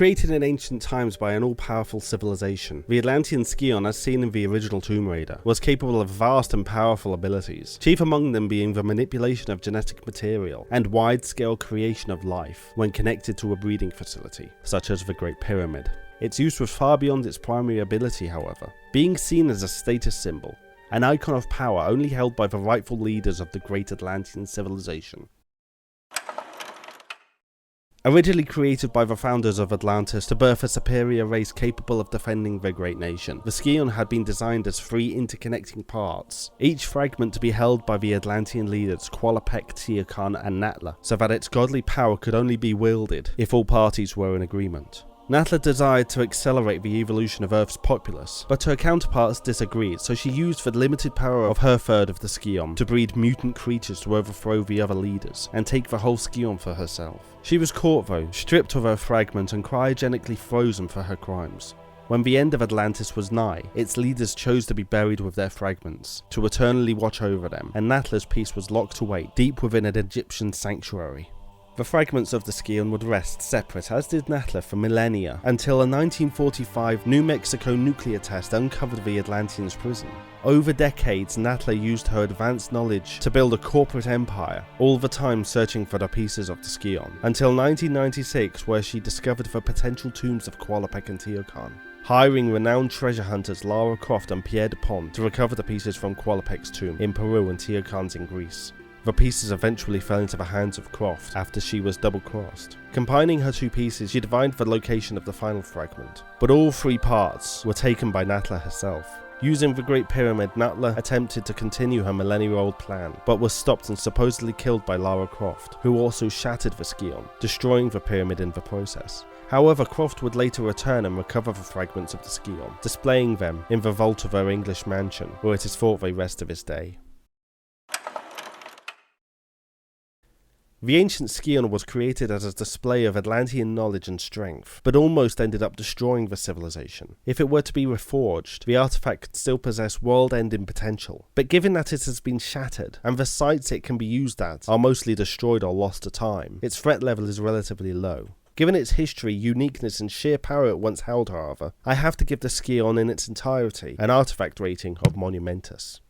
Created in ancient times by an all-powerful civilization, the Atlantean Scion, as seen in the original Tomb Raider, was capable of vast and powerful abilities, chief among them being the manipulation of genetic material and wide-scale creation of life when connected to a breeding facility, such as the Great Pyramid. Its use was far beyond its primary ability, however, being seen as a status symbol, an icon of power only held by the rightful leaders of the great Atlantean civilization. Originally created by the founders of Atlantis to birth a superior race capable of defending their great nation, the Scion had been designed as 3 interconnecting parts, each fragment to be held by the Atlantean leaders Qualopec, Teokan and Natla, so that its godly power could only be wielded if all parties were in agreement. Natla desired to accelerate the evolution of Earth's populace, but her counterparts disagreed, so she used the limited power of her third of the Scion to breed mutant creatures to overthrow the other leaders and take the whole Scion for herself. She was caught though, stripped of her fragment and cryogenically frozen for her crimes. When the end of Atlantis was nigh, its leaders chose to be buried with their fragments, to eternally watch over them, and Natla's piece was locked away deep within an Egyptian sanctuary. The fragments of the Scion would rest separate, as did Natla, for millennia, until a 1945 New Mexico nuclear test uncovered the Atlanteans' prison. Over decades, Natla used her advanced knowledge to build a corporate empire, all the time searching for the pieces of the Scion, until 1996, where she discovered the potential tombs of Qualopec and Teokan, hiring renowned treasure hunters Lara Croft and Pierre Dupont to recover the pieces from Qualopec's tomb in Peru and Teokan's in Greece. The pieces eventually fell into the hands of Croft after she was double-crossed. Combining her 2 pieces, she divined the location of the final fragment, but all 3 parts were taken by Natla herself. Using the Great Pyramid, Natla attempted to continue her millennia-old plan, but was stopped and supposedly killed by Lara Croft, who also shattered the Scion, destroying the pyramid in the process. However, Croft would later return and recover the fragments of the Scion, displaying them in the vault of her English mansion, where it is thought they rest to this day. The ancient Scion was created as a display of Atlantean knowledge and strength, but almost ended up destroying the civilization. If it were to be reforged, the artifact could still possess world-ending potential, but given that it has been shattered, and the sites it can be used at are mostly destroyed or lost to time, its threat level is relatively low. Given its history, uniqueness and sheer power it once held, however, I have to give the Scion in its entirety an artifact rating of monumentous.